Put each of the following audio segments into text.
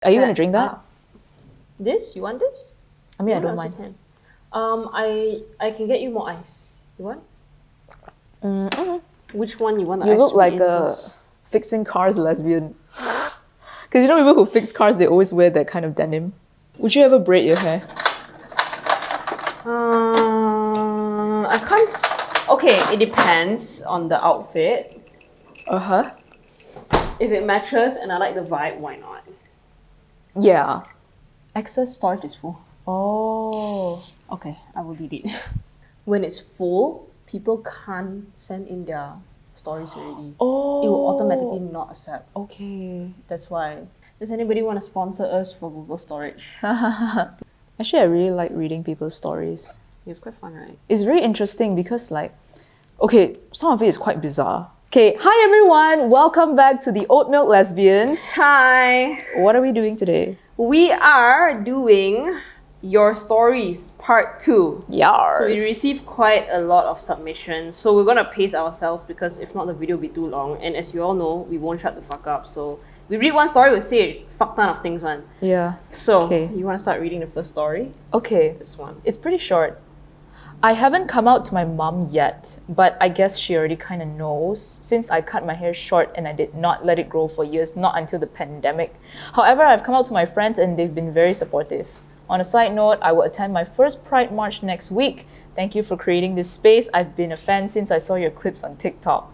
Are you gonna drink that? This? You want this? I mean, I You don't want, mind. also can. I can get you more ice. You want? Which one you want? The You ice look to be like in a first? fixing cars lesbian. Because you know people who fix cars, they always wear that kind of denim. Would you ever braid your hair? I can't. Okay, it depends on the outfit. Uh-huh. If it matches and I like the vibe, why not? Yeah. Excess storage is full. Oh. Okay, I will delete. When it's full, people can't send in their stories already. Oh. It will automatically not accept. Okay. That's why. Does anybody want to sponsor us for Google Storage? Actually, I really like reading people's stories. It's quite fun, right? It's very interesting because okay, some of it is quite bizarre. Okay, hi everyone! Welcome back to the Oat Milk Lesbians. Hi! What are we doing today? We are doing Your Stories Part 2. Yars. So we received quite a lot of submissions. So we're gonna pace ourselves because if not the video will be too long. And as you all know, we won't shut the fuck up. So we read one story, we'll say a fuck ton of things, man. Yeah. So Okay. you wanna start reading the first story? Okay. This one. It's pretty short. I haven't come out to my mom yet, but I guess she already kind of knows since I cut my hair short and I did not let it grow for years, not until the pandemic. However, I've come out to my friends and they've been very supportive. On a side note, I will attend my first Pride March next week. Thank you for creating this space. I've been a fan since I saw your clips on TikTok.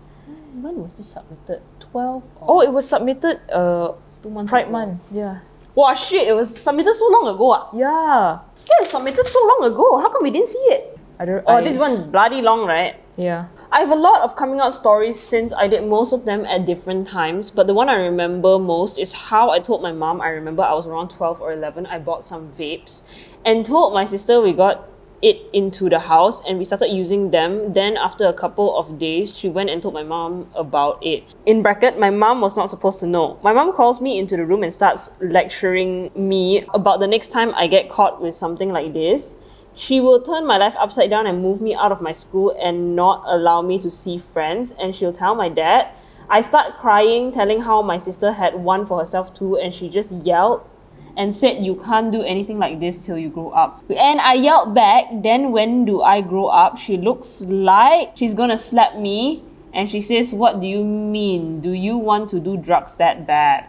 When was this submitted? 12 Oh, it was submitted 2 months Pride ago. month. Yeah. Wow, shit, it was submitted so long ago. Yeah. Yeah, it's submitted so long ago. How come we didn't see it? This one bloody long, right? Yeah. I have a lot of coming out stories since I did most of them at different times, but the one I remember most is how I told my mom. I remember I was around 12 or 11. I bought some vapes and told my sister we got it into the house and we started using them. Then after a couple of days, she went and told my mom about it. In bracket, my mom was not supposed to know. My mom calls me into the room and starts lecturing me about the next time I get caught with something like this. She will turn my life upside down and move me out of my school and not allow me to see friends. And she'll tell my dad. I start crying, telling how my sister had one for herself too, and she just yelled and said, "You can't do anything like this till you grow up." And I yelled back, "Then when do I grow up?" She looks like she's gonna slap me. And she says, "What do you mean? Do you want to do drugs that bad?"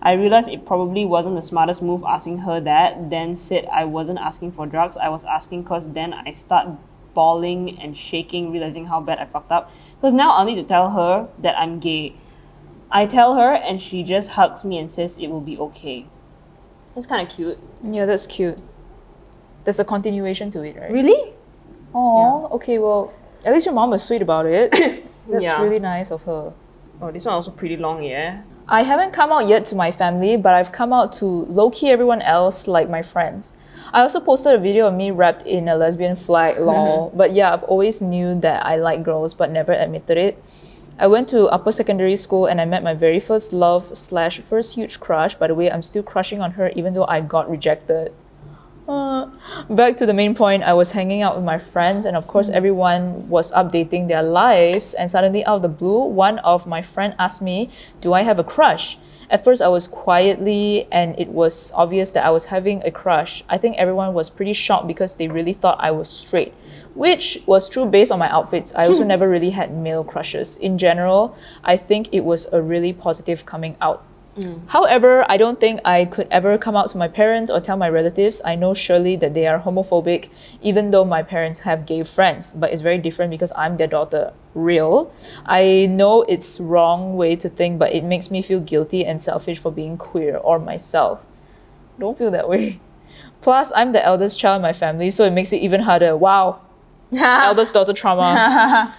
I realized it probably wasn't the smartest move asking her that, then said I wasn't asking for drugs, I was asking cause then I start bawling and shaking, realizing how bad I fucked up. Because now I'll need to tell her that I'm gay. I tell her and she just hugs me and says it will be okay. That's kind of cute. Yeah, that's cute. There's a continuation to it, right? Really? Oh, okay, well, at least your mom was sweet about it. That's Yeah. really nice of her. Oh, this one also pretty long, yeah? I haven't come out yet to my family, but I've come out to low-key everyone else, like my friends. I also posted a video of me wrapped in a lesbian flag, lol. But yeah, I've always knew that I like girls, but never admitted it. I went to upper secondary school and I met my very first love / first huge crush. By the way, I'm still crushing on her even though I got rejected. Back to the main point, I was hanging out with my friends and of course everyone was updating their lives and suddenly out of the blue, one of my friend asked me, do I have a crush? At first I was quietly and it was obvious that I was having a crush. I think everyone was pretty shocked because they really thought I was straight, which was true based on my outfits. I also never really had male crushes. In general, I think it was a really positive coming out. However, I don't think I could ever come out to my parents or tell my relatives. I know surely that they are homophobic, even though my parents have gay friends, but it's very different because I'm their daughter. Real. I know it's wrong way to think, but it makes me feel guilty and selfish for being queer or myself. Don't feel that way. Plus, I'm the eldest child in my family, so it makes it even harder. Wow. Eldest daughter trauma.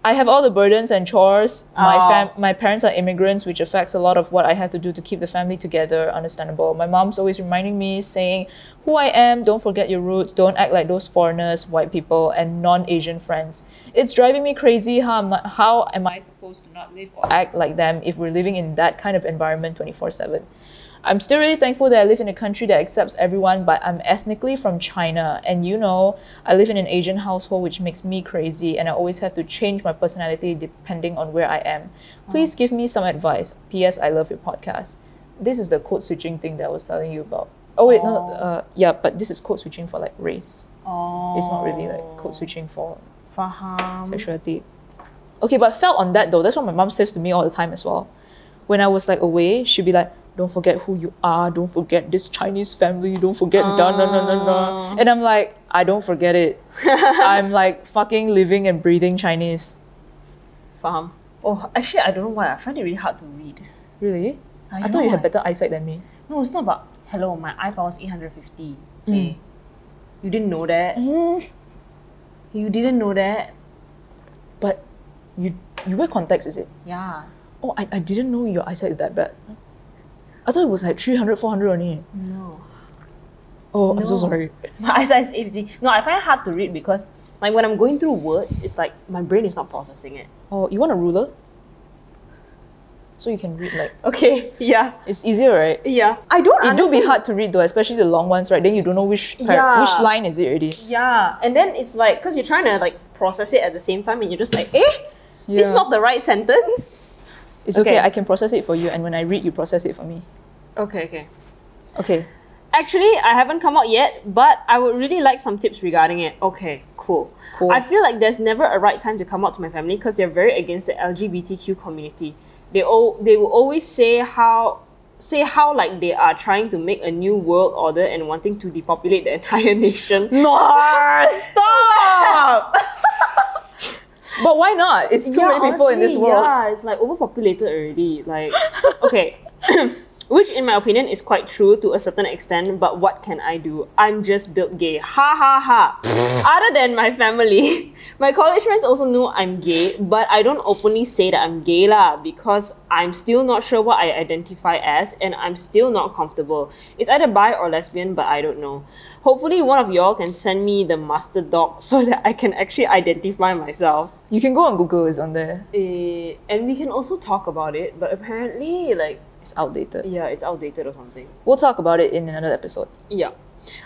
I have all the burdens and chores. My parents are immigrants, which affects a lot of what I have to do to keep the family together. Understandable. My mom's always reminding me, saying who I am, don't forget your roots, don't act like those foreigners, white people, and non-Asian friends. It's driving me crazy how am I supposed to not live or act like them if we're living in that kind of environment 24/7. I'm still really thankful that I live in a country that accepts everyone, but I'm ethnically from China. And I live in an Asian household, which makes me crazy. And I always have to change my personality depending on where I am. Please give me some advice. P.S. I love your podcast. this is the code switching thing that I was telling you about. Oh wait, no, yeah, but this is code switching for like race. Oh. It's not really like code switching for Faham. sexuality. Okay, but I felt on that though. That's what my mom says to me all the time as well. When I was like away, she'd be like, don't forget who you are, don't forget this Chinese family, don't forget da. And I'm like, I don't forget it. I'm like fucking living and breathing Chinese. Faham. Oh, actually, I don't know why. I find it really hard to read. Really? I I don't thought know you had why. better eyesight than me. No, it's not about, hello, my iPhone was 850. Okay. You didn't know that? You didn't know that? But you wear contacts, is it? Yeah. Oh, I didn't know your eyesight is that bad. I thought it was like 300, 400 only. No. Oh, I'm so No. sorry. My eyesight is 850. No, I find it hard to read because like when I'm going through words, it's like my brain is not processing it. Oh, you want a ruler? So you can read like... Okay, yeah. It's easier, right? Yeah. I don't It do understand. be hard to read though, especially the long ones, right? Then you don't know which Yeah. which line is it already. Yeah. And then it's like, because you're trying to like process it at the same time and you're just like, it's not the right sentence. It's okay. Okay. I can process it for you, and when I read, you process it for me. Okay. Okay. Actually, I haven't come out yet, but I would really like some tips regarding it. Okay, cool. I feel like there's never a right time to come out to my family because they're very against the LGBTQ community. They will always say how like they are trying to make a new world order and wanting to depopulate the entire nation. No, stop! But why not? It's too many people in this honestly, world. Yeah, it's like overpopulated already. Like, okay. Which in my opinion is quite true to a certain extent, but what can I do? I'm just built gay. Ha ha ha. Other than my family, my college friends also know I'm gay, but I don't openly say that I'm gay lah because I'm still not sure what I identify as and I'm still not comfortable. It's either bi or lesbian, but I don't know. Hopefully one of y'all can send me the master doc so that I can actually identify myself. You can go on Google, it's on there. And we can also talk about it, but apparently like It's outdated. yeah, it's outdated or something. We'll talk about it in another episode. Yeah.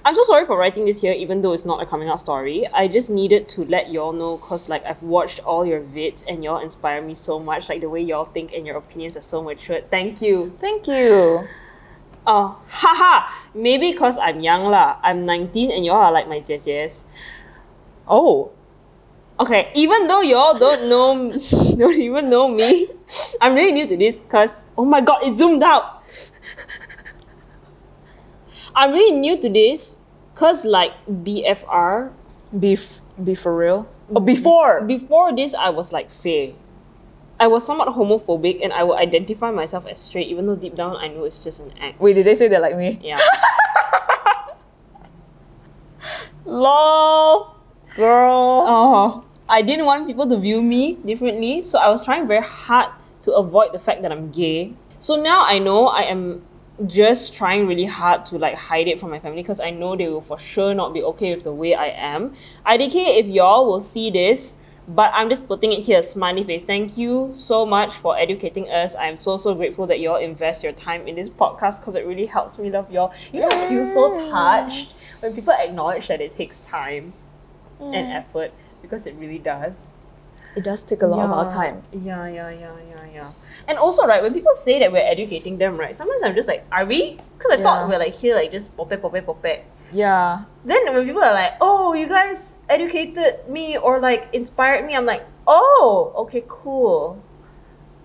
I'm so sorry for writing this here, even though it's not a coming out story. I just needed to let y'all know because like I've watched all your vids and y'all inspire me so much. Like the way y'all think and your opinions are so matured. Thank you. Thank you. Oh, haha. Maybe because I'm young lah. I'm 19 and y'all are like my jiejies. Oh. Okay, even though y'all don't even know me, I'm really new to this because, oh my god, it zoomed out. I'm really new to this because like BFR, Be for real? Oh, before! before this I was like fae. I was somewhat homophobic and I would identify myself as straight even though deep down I know it's just an act. Wait, did they say that like me? Yeah. LOL! Girl. Oh, I didn't want people to view me differently, so I was trying very hard to avoid the fact that I'm gay. So now I know I am just trying really hard to like hide it from my family because I know they will for sure not be okay with the way I am. IDK if y'all will see this, but I'm just putting it here, smiley face. Thank you so much for educating us. I'm so grateful that y'all invest your time in this podcast because it really helps me love y'all. You know, I feel so touched when people acknowledge that it takes time and effort because it really does. It does take a lot of our time. Yeah. And also, right, when people say that we're educating them, right, sometimes I'm just like, are we? Because I thought we're like here, like just pope. Yeah. Then when people are like, oh, you guys educated me or like inspired me, I'm like, oh, okay, cool.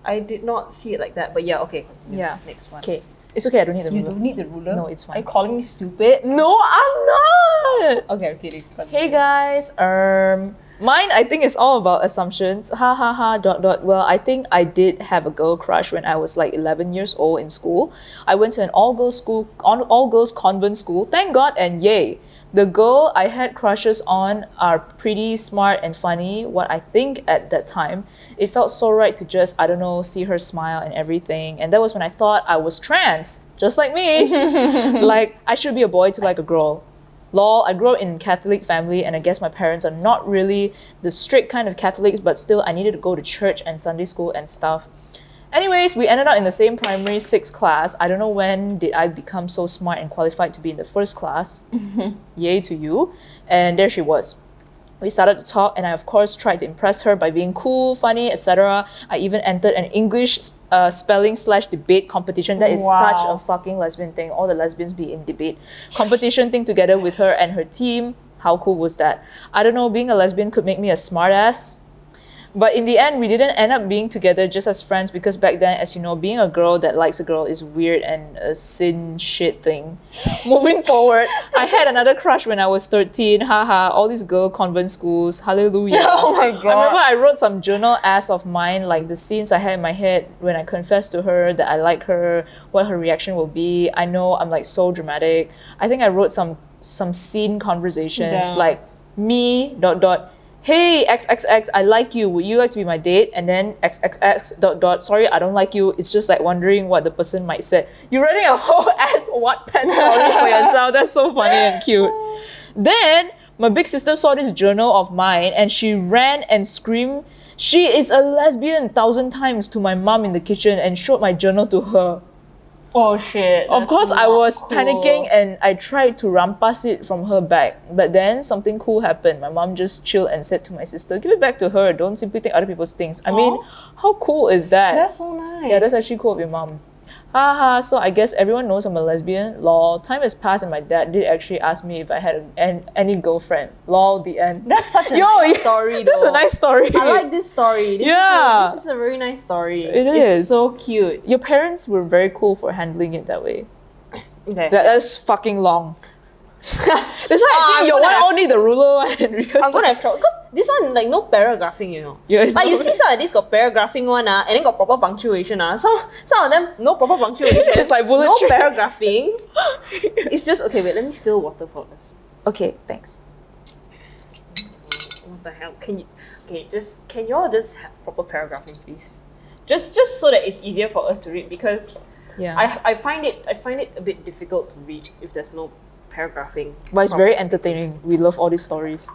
I did not see it like that, but yeah, okay, continue. Yeah. Next one. Okay. It's okay, I don't need the You ruler. don't need the ruler? No, it's fine. Are you calling me stupid? No, I'm not! Okay, I'm kidding. Continue. Hey guys, mine I think is all about assumptions. Ha ha ha dot. Well, I think I did have a girl crush when I was like 11 years old in school. I went to an all-girls convent school, thank God, and yay. The girl I had crushes on are pretty smart and funny, what I think at that time. It felt so right to just, I don't know, see her smile and everything. And that was when I thought I was trans, just like me. Like, I should be a boy to like a girl. Lol, I grew up in a Catholic family and I guess my parents are not really the strict kind of Catholics, but still I needed to go to church and Sunday school and stuff. Anyways, we ended up in the same primary 6 class. I don't know when did I become so smart and qualified to be in the first class. Yay to you. And there she was. We started to talk, and I of course tried to impress her by being cool, funny, etc. I even entered an English spelling/debate competition. That is such a fucking lesbian thing. All the lesbians be in debate competition thing together with her and her team. How cool was that? I don't know, being a lesbian could make me a smartass. But in the end, we didn't end up being together just as friends, because back then, as you know, being a girl that likes a girl is weird and a sin shit thing. Moving forward, I had another crush when I was 13. Haha, all these girl convent schools. Hallelujah. Oh my God. I remember I wrote some journal ass of mine, like the scenes I had in my head when I confessed to her that I like her, what her reaction will be. I know I'm like so dramatic. I think I wrote some scene conversations, Damn. like me ... Hey XXX, I like you, would you like to be my date? And then XXX ... sorry, I don't like you. It's just like wondering what the person might say. You're writing a whole ass Wattpad story for yourself. That's so funny and cute. Then my big sister saw this journal of mine and she ran and screamed, "She is a lesbian," 1,000 times to my mom in the kitchen and showed my journal to her. Oh shit. Of course, I was cool. panicking and I tried to rampas it from her back. But then something cool happened. My mom just chilled and said to my sister, "Give it back to her. Don't simply take other people's things." I mean, how cool is that? That's so nice. Yeah, that's actually cool of your mom. Haha, so I guess everyone knows I'm a lesbian. Lol. Time has passed and my dad did actually ask me if I had any girlfriend. Lol, the end. That's such a nice story, That's though. a nice story. I like this story. Yeah. This is a very nice story. It It's is. so cute. Your parents were very cool for handling it that way. Okay. That's fucking long. That's why I I'm think your gonna one have- only the ruler one. Because I'm gonna have trouble because this one like no paragraphing, you know. Yeah, it's like you not- see some of these got paragraphing one and then got proper punctuation Some of them no proper punctuation. It's like bullet no train. paragraphing. It's just okay. Wait, let me fill water first. Okay, thanks. What the hell? Can you all just have proper paragraphing, please? Just so that it's easier for us to read because Yeah. I find it a bit difficult to read if there's no paragraphing. But it's very proper entertaining. We love all these stories.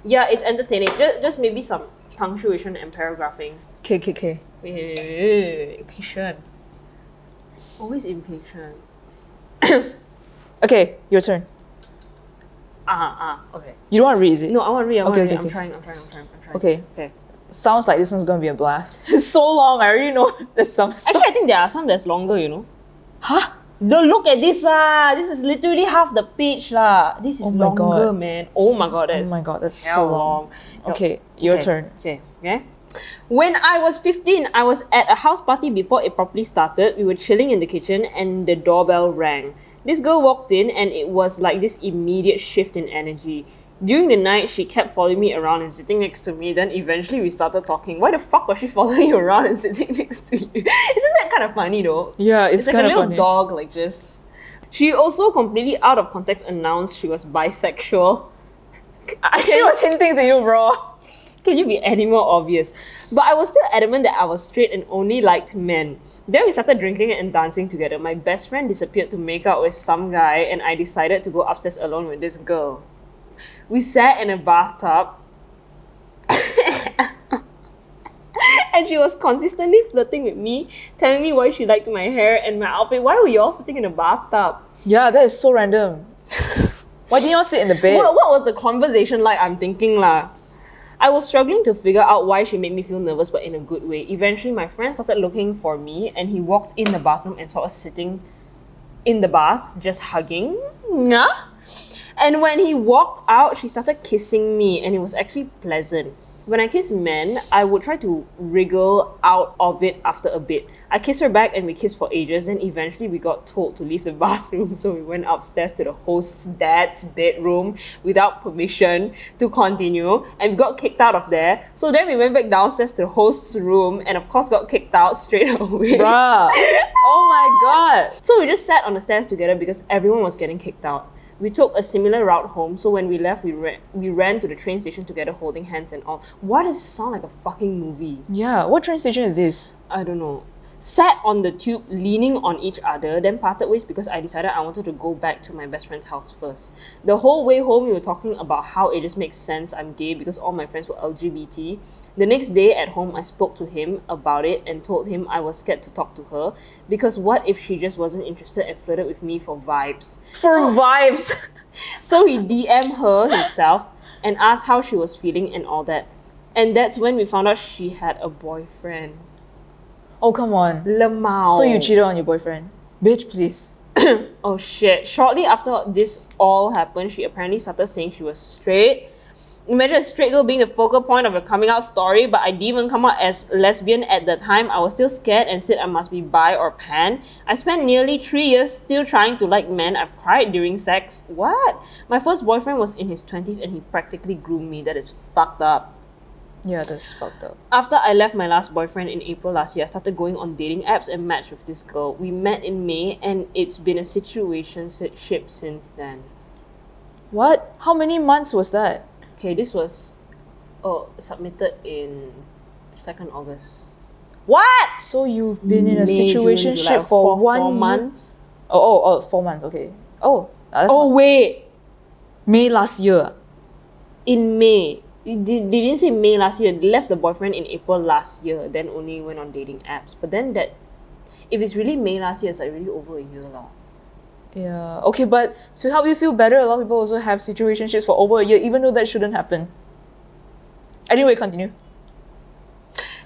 Yeah, it's entertaining. Just maybe some punctuation and paragraphing. KKK. Wait, patient. Always impatient. Okay, your turn. Okay. You don't want to read, is it? No, I want to read. Okay, I'm okay. trying. Okay. Okay. Sounds like this one's gonna be a blast. It's so long. I already know there's some stuff. Actually, I think there are some that's longer, you know. Huh? Don't look at this lah. This is literally half the page lah. This is Oh my longer, God. man. Oh my god, Oh that's my god, that's hell so long. No. Okay, your Okay. turn. Okay. When I was 15, I was at a house party before it properly started. We were chilling in the kitchen and the doorbell rang. This girl walked in and it was like this immediate shift in energy. During the night, she kept following me around and sitting next to me. Then eventually we started talking. Why the fuck was she following you around and sitting next to you? Isn't that kind of funny though? Yeah, it's It's like kind a of little funny. dog, like just. She also completely out of context announced she was bisexual. She was hinting to you, bro. Can you be any more obvious? But I was still adamant that I was straight and only liked men. Then we started drinking and dancing together. My best friend disappeared to make out with some guy and I decided to go upstairs alone with this girl. We sat in a bathtub and she was consistently flirting with me, telling me why she liked my hair and my outfit. Why were you all sitting in a bathtub? Yeah, that is so random. Why didn't you all sit in the bed? What was the conversation like? I'm thinking lah. I was struggling to figure out why she made me feel nervous, but in a good way. Eventually, my friend started looking for me and he walked in the bathroom and saw us sitting in the bath, just hugging. Nah. And when he walked out, she started kissing me and it was actually pleasant. When I kiss men, I would try to wriggle out of it after a bit. I kissed her back and we kissed for ages. Then eventually we got told to leave the bathroom, so we went upstairs to the host's dad's bedroom without permission to continue, and we got kicked out of there. So then we went back downstairs to the host's room and of course got kicked out straight away. Bruh. Oh my god. So we just sat on the stairs together because everyone was getting kicked out. We took a similar route home, so when we left, we ran to the train station together holding hands and all. Why does it sound like a fucking movie? Yeah, what train station is this? I don't know. Sat on the tube, leaning on each other, then parted ways because I decided I wanted to go back to my best friend's house first. The whole way home, we were talking about how it just makes sense I'm gay because all my friends were LGBT. The next day at home, I spoke to him about it and told him I was scared to talk to her because what if she just wasn't interested and flirted with me for vibes? For vibes. So he DM'd her himself and asked how she was feeling and all that. And that's when we found out she had a boyfriend. Oh, come on. Lemao. So you cheated on your boyfriend? Bitch, please. Oh shit. Shortly after this all happened, she apparently started saying she was straight. Imagine a straight girl being the focal point of a coming out story, but I didn't even come out as lesbian at the time. I was still scared and said I must be bi or pan. I spent nearly 3 years still trying to like men. I've cried during sex. What? My first boyfriend was in his 20s and he practically groomed me. That is fucked up. Yeah, that's fucked up. After I left my last boyfriend in April last year, I started going on dating apps and matched with this girl. We met in May and it's been a situationship since then. What? How many months was that? Okay, this was submitted in 2nd August. What? So you've been in a situationship for 1 4 year? months? Oh, 4 months, okay. Oh, that's Oh, wait. May last year. In May. They didn't say May last year. They left the boyfriend in April last year, then only went on dating apps. But then if it's really May last year, it's like really over a year lah. Yeah, okay, but to help you feel better, a lot of people also have situationships for over a year, even though that shouldn't happen. Anyway, continue.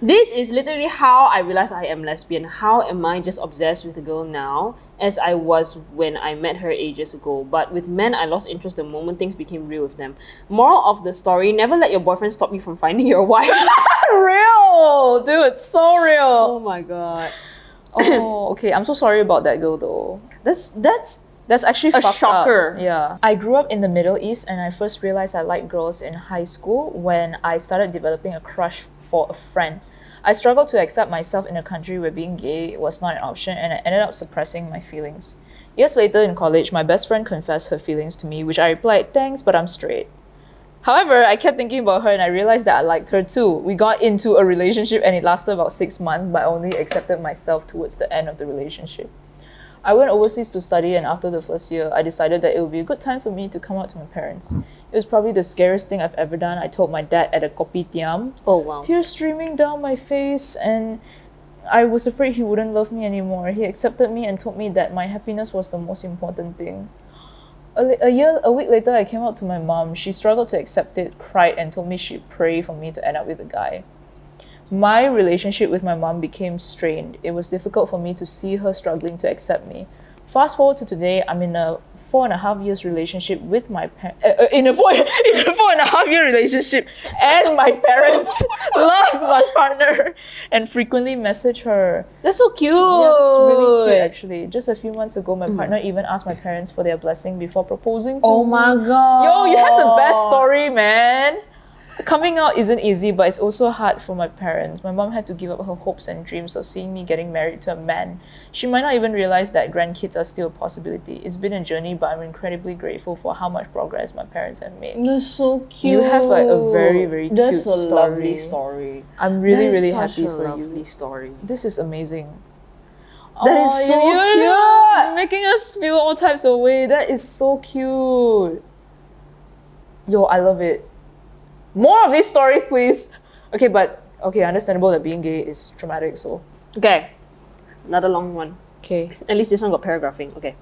This is literally how I realized I am lesbian. How am I just obsessed with a girl now, as I was when I met her ages ago? But with men, I lost interest the moment things became real with them. Moral of the story, never let your boyfriend stop you from finding your wife. Real! Dude, it's so real! Oh my god. Oh, okay, I'm so sorry about that girl though. That's actually A fucked shocker. up. Yeah. I grew up in the Middle East and I first realized I liked girls in high school when I started developing a crush for a friend. I struggled to accept myself in a country where being gay was not an option and I ended up suppressing my feelings. Years later in college, my best friend confessed her feelings to me, which I replied, "Thanks, but I'm straight." However, I kept thinking about her and I realized that I liked her too. We got into a relationship and it lasted about 6 months, but I only accepted myself towards the end of the relationship. I went overseas to study and after the first year, I decided that it would be a good time for me to come out to my parents. It was probably the scariest thing I've ever done. I told my dad at a kopitiam. Oh wow. Tears streaming down my face and I was afraid he wouldn't love me anymore. He accepted me and told me that my happiness was the most important thing. A week later, I came out to my mom. She struggled to accept it, cried, and told me she'd pray for me to end up with a guy. My relationship with my mom became strained. It was difficult for me to see her struggling to accept me. Fast forward to today, I'm in a 4.5 years relationship with my in a 4.5 year relationship, and my parents love my partner and frequently message her. That's so cute. Yeah, it's really cute actually. Just a few months ago, my partner even asked my parents for their blessing before proposing to Oh me. my god. Yo, you had the best story, man. Coming out isn't easy, but it's also hard for my parents. My mom had to give up her hopes and dreams of seeing me getting married to a man. She might not even realize that grandkids are still a possibility. It's been a journey, but I'm incredibly grateful for how much progress my parents have made. That's so cute. You have like a very, very cute That's a story. lovely story. I'm really, That is really such happy a for lovely you. story. This is amazing. That is so cute. You're making us feel all types of way. That is so cute. Yo, I love it. More of these stories, please. Okay, understandable that being gay is traumatic, so. Okay, another long one. Okay. At least this one got paragraphing. Okay.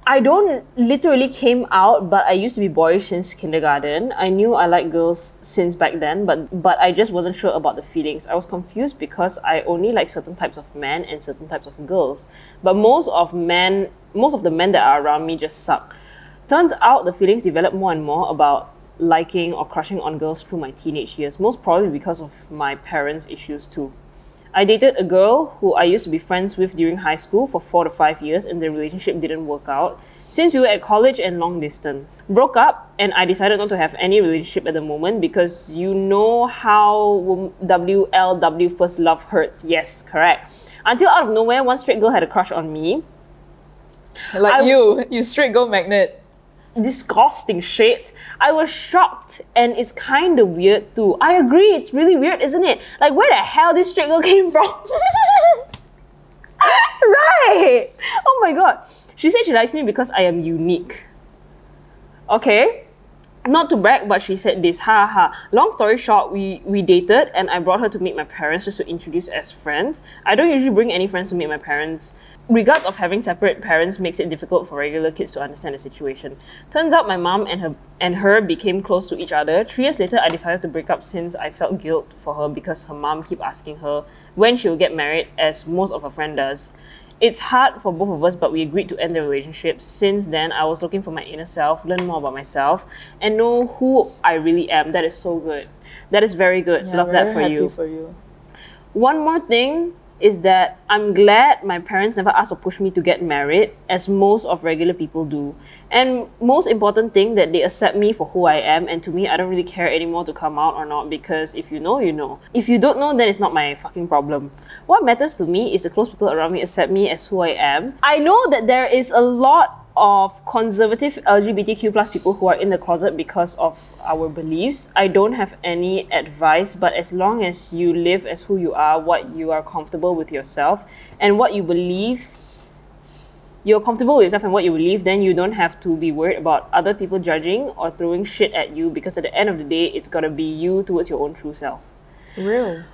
I don't literally came out, but I used to be boyish since kindergarten. I knew I liked girls since back then, but I just wasn't sure about the feelings. I was confused because I only like certain types of men and certain types of girls. But most of the men that are around me just suck. Turns out the feelings developed more and more about liking or crushing on girls through my teenage years, most probably because of my parents' issues too. I dated a girl who I used to be friends with during high school for 4 to 5 years and the relationship didn't work out since we were at college and long distance. Broke up and I decided not to have any relationship at the moment because you know how WLW first love hurts. Yes, correct. Until out of nowhere, one straight girl had a crush on me. Like you straight go magnet. Disgusting shit. I was shocked and it's kind of weird too. I agree, it's really weird, isn't it? Like, where the hell this straight girl came from? Right! Oh my god. She said she likes me because I am unique. Okay. Not to brag, but she said this, ha ha. Long story short, we dated and I brought her to meet my parents just to introduce as friends. I don't usually bring any friends to meet my parents. Regards of having separate parents makes it difficult for regular kids to understand the situation. Turns out my mom and her became close to each other. 3 years later, I decided to break up since I felt guilt for her because her mom kept asking her when she will get married, as most of her friend does. It's hard for both of us, but we agreed to end the relationship. Since then, I was looking for my inner self, learn more about myself, and know who I really am. That is so good. That is very good. Yeah, Love very that for happy you. for you. One more thing is that I'm glad my parents never asked or pushed me to get married, as most of regular people do. And most important thing, that they accept me for who I am, and to me, I don't really care anymore to come out or not, because if you know, you know. If you don't know, then it's not my fucking problem. What matters to me is the close people around me accept me as who I am. I know that there is a lot of conservative LGBTQ plus people who are in the closet because of our beliefs. I don't have any advice, but as long as you live as who you are, what you are comfortable with yourself, and what you believe, you're comfortable with yourself and what you believe, then you don't have to be worried about other people judging or throwing shit at you, because at the end of the day, it's gotta be you towards your own true self. Real.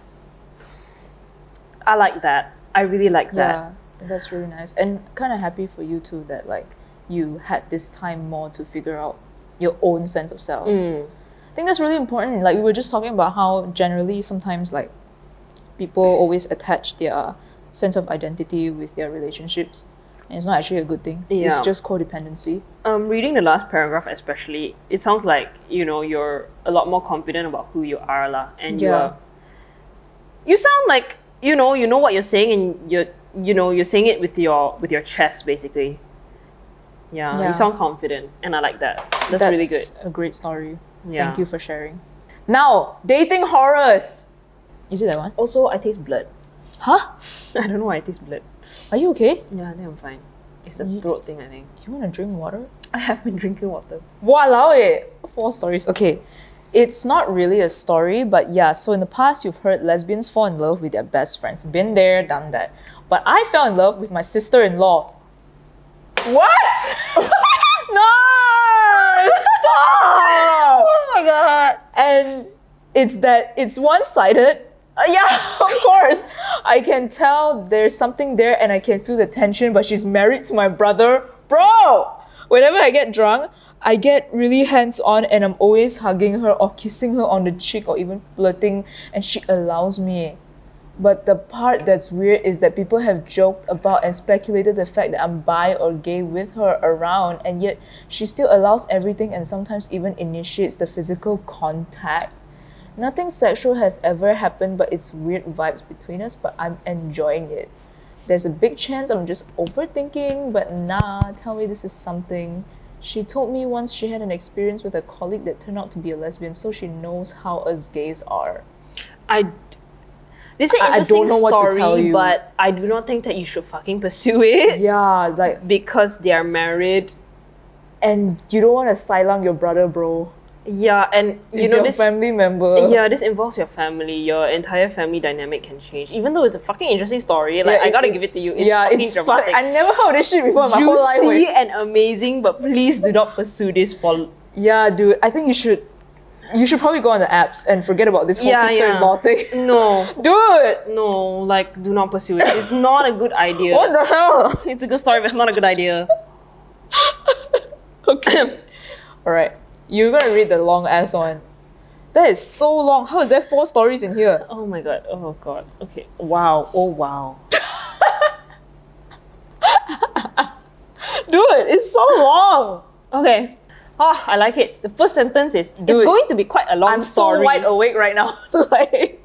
I like that. I really like that. Yeah, that's really nice. And kind of happy for you too that like you had this time more to figure out your own sense of self. I think that's really important. Like we were just talking about how generally sometimes like people always attach their sense of identity with their relationships. And it's not actually a good thing. Yeah. It's just codependency. Reading the last paragraph especially, it sounds like, you know, you're a lot more confident about who you are lah. And you sound like, you know what you're saying, and you're saying it with your chest basically. Yeah, you sound confident, and I like that. That's really good. A great story. Yeah. Thank you for sharing. Now, dating horrors. Is it that one? Also, I taste blood. Huh? I don't know why I taste blood. Are you okay? Yeah, I think I'm fine. It's a throat thing, I think. You want to drink water? I have been drinking water. Walao eh. 4 stories. Okay. It's not really a story, but yeah, so in the past you've heard lesbians fall in love with their best friends. Been there, done that. But I fell in love with my sister-in-law. What? No! Stop! Oh my god! And it's one-sided. Yeah, of course. I can tell there's something there and I can feel the tension, but she's married to my brother. Bro! Whenever I get drunk, I get really hands-on and I'm always hugging her or kissing her on the cheek or even flirting, and she allows me. But the part that's weird is that people have joked about and speculated the fact that I'm bi or gay with her around, and yet she still allows everything and sometimes even initiates the physical contact. Nothing sexual has ever happened, but it's weird vibes between us, but I'm enjoying it. There's a big chance I'm just overthinking, but nah, tell me this is something. She told me once she had an experience with a colleague that turned out to be a lesbian, so she knows how us gays are. This is an interesting don't know what to tell story, you. but I do not think that you should fucking pursue it. Yeah, like, Because they are married. and you don't want to sideline your brother, bro. Yeah, and He's you know your this. family member. Yeah, this involves your family. Your entire family dynamic can change. Even though it's a fucking interesting story, like I gotta give it to you. It's fucking dramatic. I never heard this shit before in my whole life. Juicy Wait. and amazing, but please do not pursue this for. Yeah, dude. I think you should probably go on the apps and forget about this whole sister-in-law thing. No, Dude! no, like do not pursue it. It's not a good idea. What the hell? It's a good story, but it's not a good idea. Okay. Alright. You're gonna read the long ass one. That is so long. How is there 4 stories in here? Oh my god. Oh god. Okay. Wow. Oh wow. Dude, it's so long. Okay. Oh, I like it. The first sentence is, it's Dude, going to be quite a long I'm story. so wide awake right now. Like,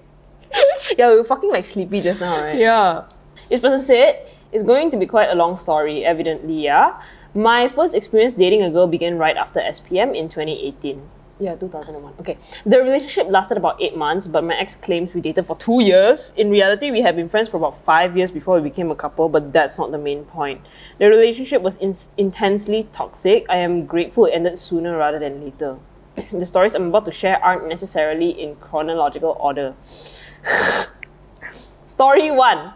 Yeah, we were fucking like sleepy just now, right? yeah. This person said, it's going to be quite a long story, evidently, yeah. My first experience dating a girl began right after SPM in 2018. Yeah, 2001. Okay. The relationship lasted about 8 months, but my ex claims we dated for 2 years. In reality, we had been friends for about 5 years before we became a couple, but that's not the main point. The relationship was intensely toxic. I am grateful it ended sooner rather than later. The stories I'm about to share aren't necessarily in chronological order. Story 1.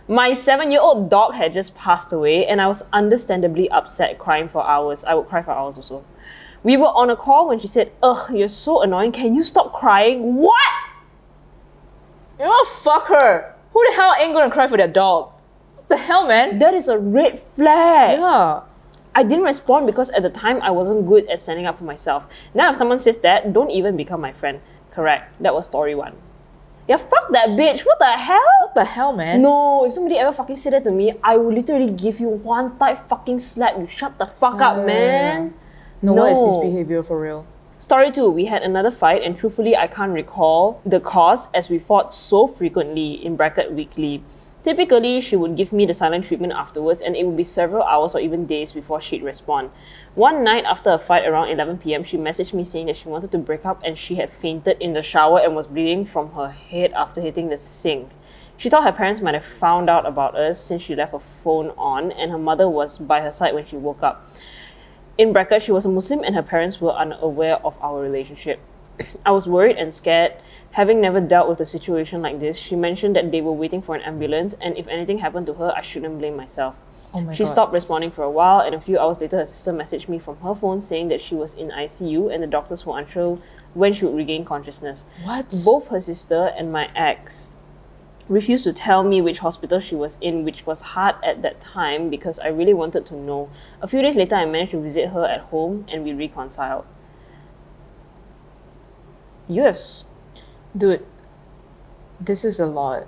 My 7-year-old dog had just passed away, and I was understandably upset, crying for hours. I would cry for hours also. We were on a call when she said, "Ugh, you're so annoying. Can you stop crying?" What? You know what? Fuck her. Who the hell ain't gonna cry for their dog? What the hell, man? That is a red flag. Yeah. I didn't respond because at the time I wasn't good at standing up for myself. Now if someone says that, don't even become my friend. Correct. That was story 1. Yeah, fuck that bitch. What the hell? What the hell, man? No, if somebody ever fucking said that to me, I will literally give you one tight fucking slap. You shut the fuck up, man. No, what is this behavior for real? Story 2, we had another fight and truthfully I can't recall the cause as we fought so frequently, in bracket weekly. Typically, she would give me the silent treatment afterwards and it would be several hours or even days before she'd respond. One night after a fight around 11 p.m, she messaged me saying that she wanted to break up and she had fainted in the shower and was bleeding from her head after hitting the sink. She thought her parents might have found out about us since she left her phone on and her mother was by her side when she woke up. In bracket, she was a Muslim and her parents were unaware of our relationship. I was worried and scared. Having never dealt with a situation like this, she mentioned that they were waiting for an ambulance and if anything happened to her, I shouldn't blame myself. Oh my She God. stopped responding for a while and a few hours later her sister messaged me from her phone saying that she was in ICU and the doctors were unsure when she would regain consciousness. What? Both her sister and my ex refused to tell me which hospital she was in, which was hard at that time because I really wanted to know. A few days later, I managed to visit her at home and we reconciled. Yes. Dude, this is a lot.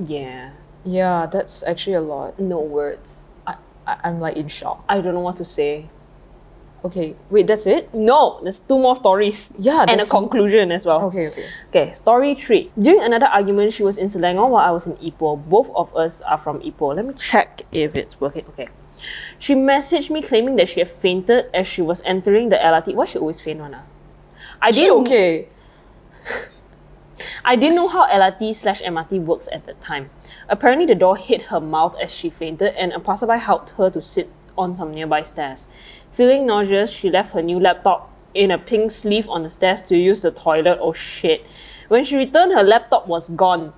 Yeah. Yeah, that's actually a lot. No words. I'm like in shock. I don't know what to say. Okay, wait, that's it? No, there's 2 more stories. Yeah, and a there's- conclusion as well. Okay. Okay, story 3. During another argument, she was in Selangor while I was in Ipoh. Both of us are from Ipoh. Let me check if it's working. Okay. She messaged me claiming that she had fainted as she was entering the LRT. Why she always faint one? I She didn't okay? I didn't know how LRT/MRT works at that time. Apparently, the door hit her mouth as she fainted, and a passerby helped her to sit on some nearby stairs. Feeling nauseous, she left her new laptop in a pink sleeve on the stairs to use the toilet. Oh shit. When she returned, her laptop was gone.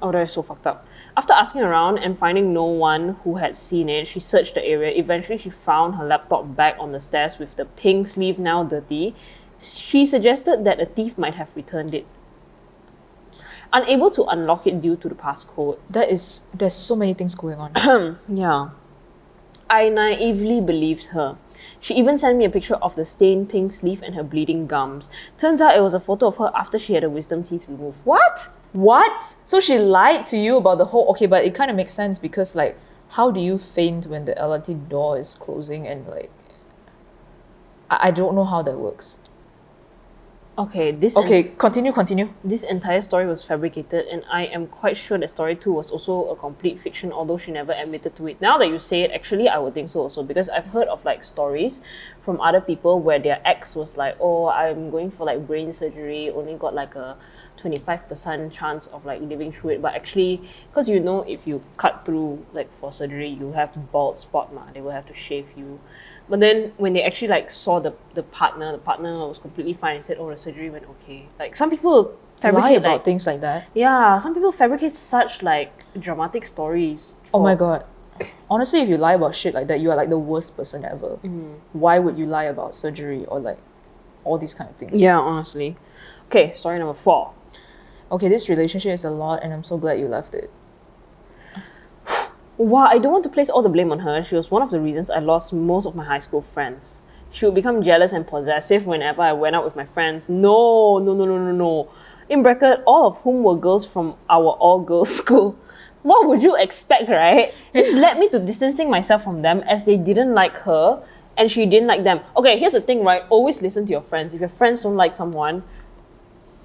Oh, that is so fucked up. After asking around and finding no one who had seen it, she searched the area. Eventually, she found her laptop back on the stairs with the pink sleeve now dirty. She suggested that a thief might have returned it. Unable to unlock it due to the passcode. There's so many things going on. Yeah. I naively believed her. She even sent me a picture of the stained pink sleeve and her bleeding gums. Turns out it was a photo of her after she had her wisdom teeth removed. What? What? So she lied to you about the whole... Okay, but it kind of makes sense because like, how do you faint when the LRT door is closing and like... I don't know how that works. Okay, Continue. This entire story was fabricated and I am quite sure that story 2 was also a complete fiction, although she never admitted to it. Now that you say it, actually I would think so also, because I've heard of like stories from other people where their ex was like, oh, I'm going for like brain surgery, only got like a 25% chance of like living through it, but actually, because you know if you cut through like for surgery, you have bald spot they will have to shave you. But then when they actually like saw the partner was completely fine and said, oh, the surgery went okay. Like some people Lie fabricate about like, things like that. yeah, some people fabricate such like dramatic stories. Oh my God. Honestly, if you lie about shit like that, you are like the worst person ever. Why would you lie about surgery or like all these kind of things? Yeah, honestly. Okay, story number 4. Okay, this relationship is a lot and I'm so glad you left it. Wow, I don't want to place all the blame on her. She was one of the reasons I lost most of my high school friends. She would become jealous and possessive whenever I went out with my friends. No. In bracket, all of whom were girls from our all-girls school. What would you expect, right? This led me to distancing myself from them as they didn't like her and she didn't like them. Okay, here's the thing, right? Always listen to your friends. If your friends don't like someone,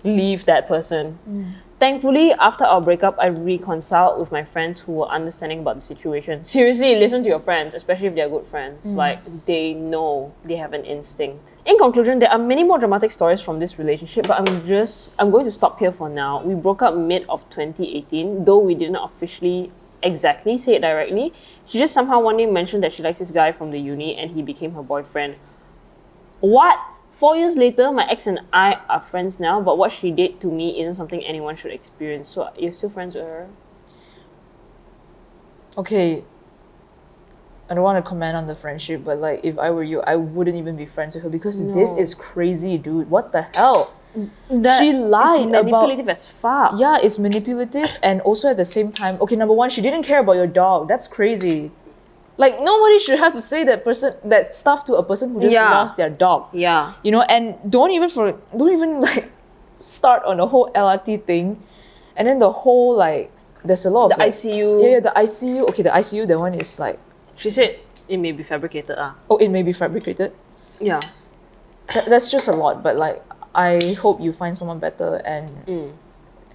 leave that person. Thankfully, after our breakup, I reconciled with my friends who were understanding about the situation. Seriously, listen to your friends, especially if they're good friends. Like, they know, they have an instinct. In conclusion, there are many more dramatic stories from this relationship, but I'm going to stop here for now. We broke up mid of 2018, though we didn't officially exactly say it directly. She just somehow one day mentioned that she likes this guy from the uni and he became her boyfriend. What? 4 years later, my ex and I are friends now, but what she did to me isn't something anyone should experience. So you're still friends with her? Okay, I don't want to comment on the friendship, but like if I were you, I wouldn't even be friends with her because this is crazy, dude. What the hell? She lied it's about... manipulative as fuck. Yeah, it's manipulative, and also at the same time, okay, number one, she didn't care about your dog. That's crazy. Like, nobody should have to say that stuff to a person who just Yeah. lost their dog. Yeah. You know, and don't even like start on the whole LRT thing, and then the whole like there's a lot of The like, ICU. Yeah, the ICU. Okay, the ICU. That one is like, She said it may be fabricated. oh, it may be fabricated. Yeah. That's just a lot, but like I hope you find someone better, and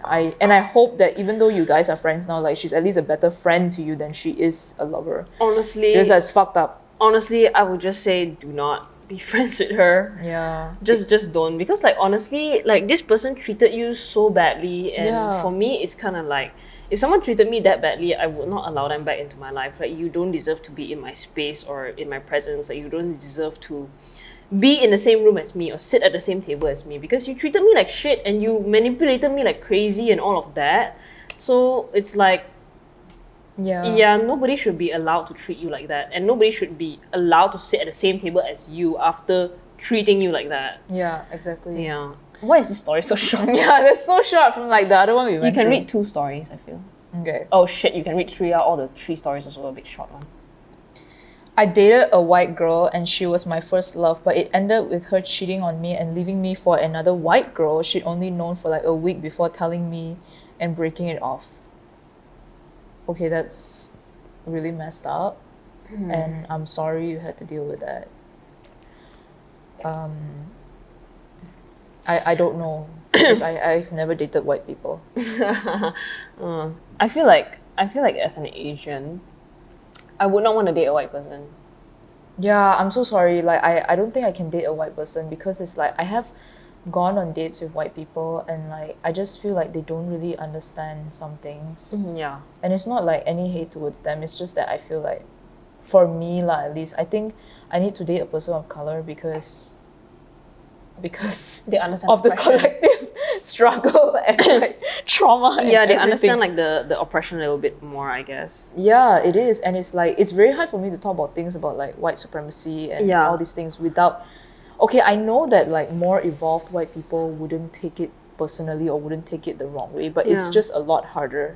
I hope that even though you guys are friends now, like she's at least a better friend to you than she is a lover. Honestly, Because that's fucked up. honestly, I would just say do not be friends with her. Yeah. Just don't, because like honestly, like this person treated you so badly, and Yeah. for me it's kind of like, if someone treated me that badly, I would not allow them back into my life. Like, you don't deserve to be in my space or in my presence. Like, you don't deserve to be in the same room as me or sit at the same table as me, because you treated me like shit and you manipulated me like crazy and all of that. So it's like, yeah, nobody should be allowed to treat you like that, and nobody should be allowed to sit at the same table as you after treating you like that. Yeah, exactly. Yeah. Why is this story so short? Yeah, that's so short from like the other one we went You can through. read 2 stories, I feel. Okay. Oh shit, you can read 3 out. All the 3 stories also a bit short one. I dated a white girl and she was my first love, but it ended with her cheating on me and leaving me for another white girl she'd only known for like a week before telling me and breaking it off. Okay, that's really messed up, and I'm sorry you had to deal with that. I don't know, because I've never dated white people. I feel like as an Asian, I would not want to date a white person. Yeah, I'm so sorry. Like, I don't think I can date a white person, because it's like I have gone on dates with white people and like I just feel like they don't really understand some things. Yeah. And it's not like any hate towards them. It's just that I feel like, for me lah, at least, I think I need to date a person of color because They understand of the oppression. collective struggle and like trauma. And Yeah, they everything. understand like the oppression a little bit more, I guess. Yeah, it is. And it's like, it's very hard for me to talk about things about like white supremacy and Yeah. all these things without... Okay, I know that like more evolved white people wouldn't take it personally or wouldn't take it the wrong way, but it's Yeah. just a lot harder.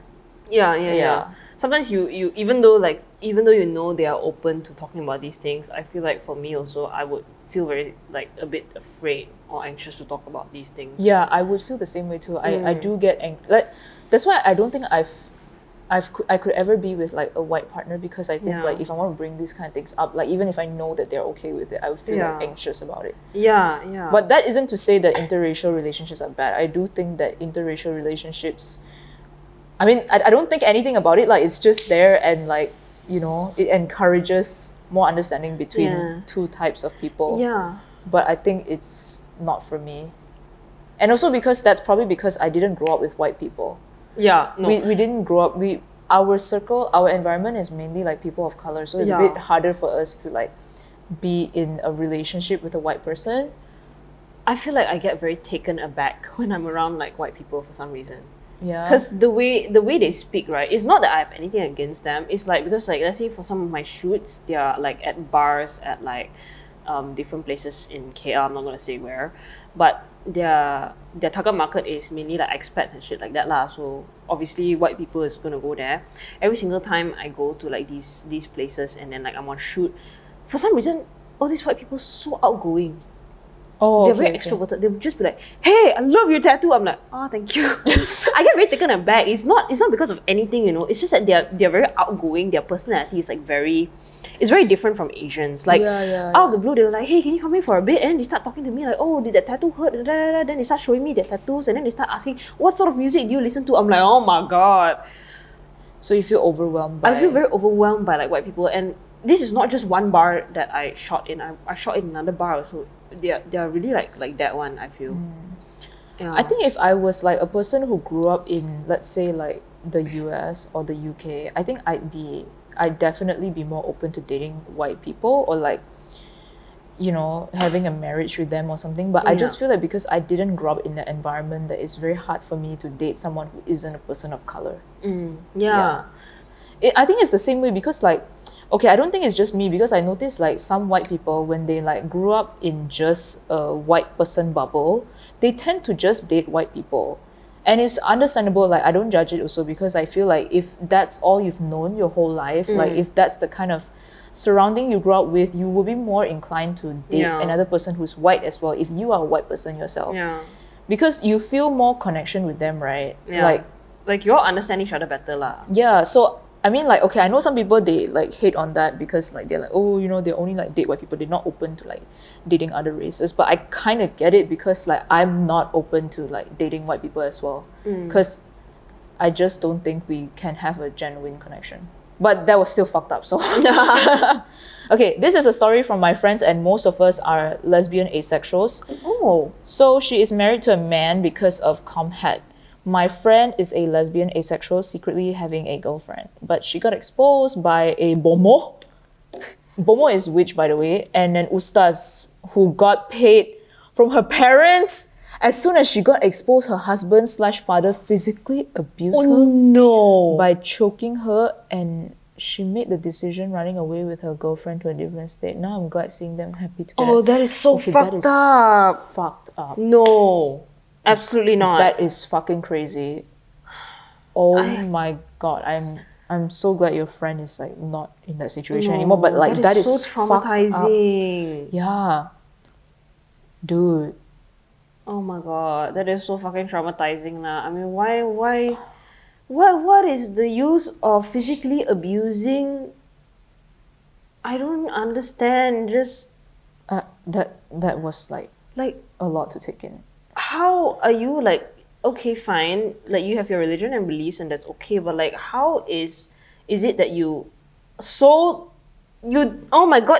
Yeah. Yeah. Sometimes you even though you know they are open to talking about these things, I feel like for me also, I would feel very like a bit afraid or anxious to talk about these things. Yeah, I would feel the same way too. I do get like, that's why I don't think I could ever be with like a white partner, because I think Yeah. like if I want to bring these kind of things up, like even if I know that they're okay with it, I would feel like Yeah. anxious about it. Yeah. But that isn't to say that interracial relationships are bad. I do think that interracial relationships, I mean, I don't think anything about it, like it's just there, and like, you know, it encourages more understanding between Yeah. two types of people. Yeah. But I think it's not for me. And also because that's probably because I didn't grow up with white people. Yeah. No. We didn't grow up, our circle, our environment is mainly like people of color, so it's a Yeah. bit harder for us to like be in a relationship with a white person. I feel like I get very taken aback when I'm around like white people for some reason. Yeah. Because the way they speak, right? It's not that I have anything against them. It's like, because like, let's say for some of my shoots, they are like at bars at like different places in KL. I'm not gonna say where, but their target market is mainly like expats and shit like that lah. So obviously white people is gonna go there. Every single time I go to like these places and then like I'm on shoot, for some reason all these white people so outgoing. Oh, They're okay, very okay. extroverted. They'll just be like, "Hey, I love your tattoo." I'm like, "Oh, thank you." I get very taken aback. It's not because of anything, you know. It's just that they're very outgoing. Their personality is like it's very different from Asians. Like Yeah, out of the blue, they were like, "Hey, can you come in for a bit?" And then they start talking to me like, "Oh, did that tattoo hurt?" Then they start showing me their tattoos, and then they start asking, "What sort of music do you listen to?" I'm like, "Oh my god." So you feel overwhelmed by... I feel very overwhelmed by like white people, and this is not just one bar that I shot in. I shot in another bar also. They're really like that one, I feel. Yeah. I think if I was like a person who grew up in, let's say, like the US or the UK, I think I'd definitely be more open to dating white people, or like, you know, having a marriage with them or something. But I just Yeah. feel like because I didn't grow up in that environment, that it's very hard for me to date someone who isn't a person of color. Yeah. I think it's the same way, because like okay, I don't think it's just me because I noticed like some white people when they like grew up in just a white person bubble, they tend to just date white people. And it's understandable, like I don't judge it also because I feel like if that's all you've known your whole life, like if that's the kind of surrounding you grew up with, you will be more inclined to date another person who's white as well if you are a white person yourself. Yeah. Because you feel more connection with them, right? Yeah. Like you all understand each other better lah. Yeah, so I mean, like, okay, I know some people, they like hate on that because like they're like, oh, you know, they only like date white people, they're not open to like dating other races. But I kind of get it because like I'm not open to like dating white people as well because I just don't think we can have a genuine connection. But that was still fucked up, so okay, this is a story from my friends, and most of us are lesbian asexuals. Oh. So she is married to a man because of comhet. My friend is a lesbian asexual secretly having a girlfriend, but she got exposed by a bomo. Bomo is witch, by the way, and an ustaz who got paid from her parents. As soon as she got exposed, her husband/father physically abused her No. by choking her, and she made the decision running away with her girlfriend to a different state. Now I'm glad seeing them happy together. Oh, that is so fucked that is up. fucked up. No. Absolutely not. That is fucking crazy. Oh my god, I'm so glad your friend is like not in that situation anymore. But like that is so traumatizing. Yeah, dude. Oh my god, that is so fucking traumatizing lah. I mean, what is the use of physically abusing? I don't understand. Just that was like a lot to take in. How are you like, okay, fine, like you have your religion and beliefs and that's okay, but like how is it that you oh my god,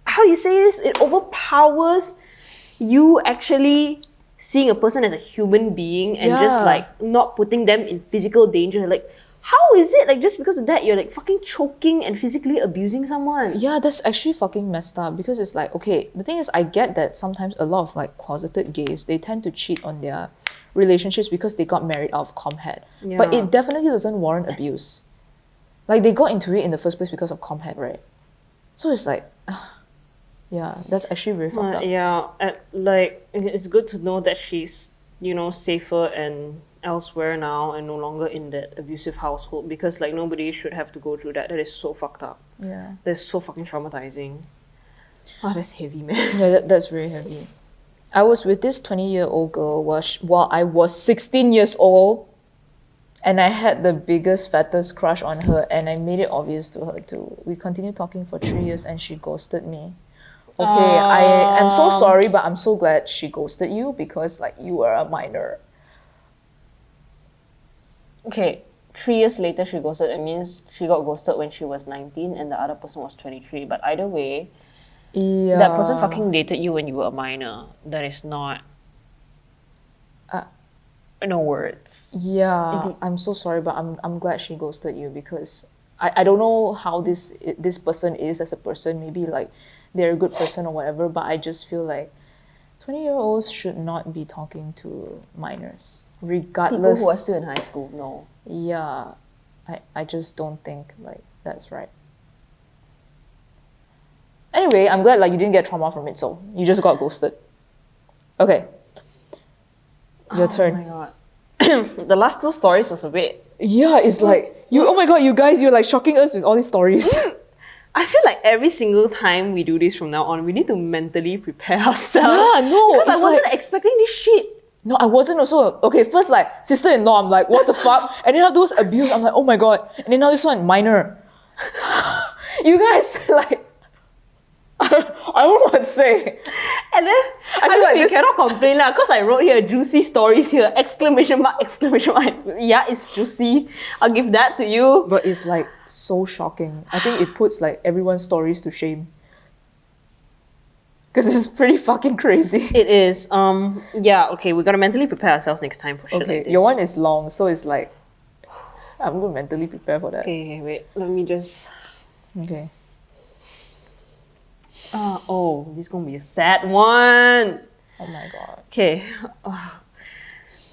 how do you say this? It overpowers you actually seeing a person as a human being and just like not putting them in physical danger. Like, how is it like just because of that you're like fucking choking and physically abusing someone? Yeah, that's actually fucking messed up because it's like, okay, the thing is I get that sometimes a lot of like closeted gays, they tend to cheat on their relationships because they got married out of comhet. But it definitely doesn't warrant abuse. Like they got into it in the first place because of comhet, right? So it's like, yeah, that's actually very fucked up. Yeah, like it's good to know that she's, you know, safer and elsewhere now and no longer in that abusive household, because like nobody should have to go through that. That is so fucked up. Yeah. That's so fucking traumatizing. Oh, that's heavy, man. Yeah, that's very heavy. I was with this 20-year-old girl while I was 16 years old, and I had the biggest, fattest crush on her, and I made it obvious to her too. We continued talking for 3 years and she ghosted me. Okay, I am so sorry, but I'm so glad she ghosted you because like you were a minor. Okay, 3 years later she ghosted. It means she got ghosted when she was 19 and the other person was 23. But either way, that person fucking dated you when you were a minor. That is not... no words. Yeah, I'm so sorry, but I'm glad she ghosted you because I don't know how this person is as a person. Maybe like they're a good person or whatever, but I just feel like 20-year-olds should not be talking to minors, regardless. People who are still in high school, no. Yeah, I just don't think like that's right. Anyway, I'm glad like you didn't get trauma from it, so you just got ghosted. Okay. Your turn. Oh my god. The last two stories was a bit... Yeah, it's like, oh my god, you guys, you're like shocking us with all these stories. I feel like every single time we do this from now on, we need to mentally prepare ourselves. Yeah, no. Because I wasn't expecting this shit. No, I wasn't also. Okay, first like, sister-in-law, I'm like, what the fuck? And then afterwards, abuse, I'm like, oh my god. And then now this one, minor. You guys, like... I don't know what to say. And then I feel like we cannot complain lah, because I wrote here juicy stories here, exclamation mark, exclamation mark. Yeah, it's juicy. I'll give that to you. But it's like so shocking. I think it puts like everyone's stories to shame. Because it's pretty fucking crazy. It is. Yeah, okay, we gotta mentally prepare ourselves next time for shit like this. Your one is long, so it's like I'm gonna mentally prepare for that. Okay, wait, let me just... Okay. Oh, this is gonna be a sad one. Oh my god. Okay.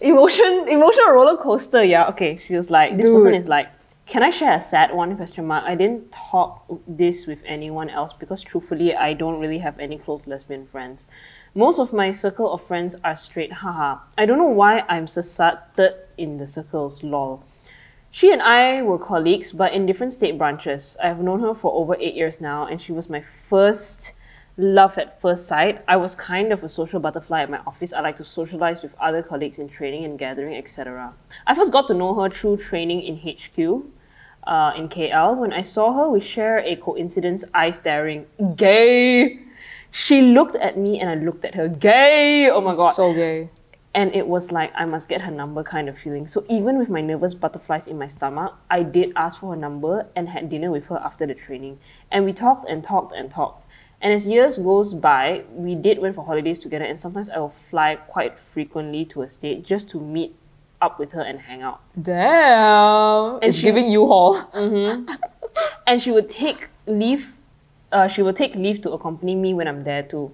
Emotional roller coaster, yeah. Okay, she was like, this person is like Can I share a sad one? Question mark. I didn't talk this with anyone else because truthfully, I don't really have any close lesbian friends. Most of my circle of friends are straight, haha. I don't know why I'm third in the circles, lol. She and I were colleagues, but in different state branches. I've known her for over 8 years now, and she was my first love at first sight. I was kind of a social butterfly at my office. I like to socialize with other colleagues in training and gathering, etc. I first got to know her through training in HQ in KL. When I saw her, we share a coincidence, eye staring. Gay! She looked at me and I looked at her. Gay! Oh my god. So gay. And it was like, I must get her number kind of feeling. So even with my nervous butterflies in my stomach, I did ask for her number and had dinner with her after the training. And we talked and talked and talked. And as years goes by, we went for holidays together, and sometimes I will fly quite frequently to a state just to meet up with her and hang out. Damn. It's giving you all. And she would take leave. She would take leave to accompany me when I'm there too.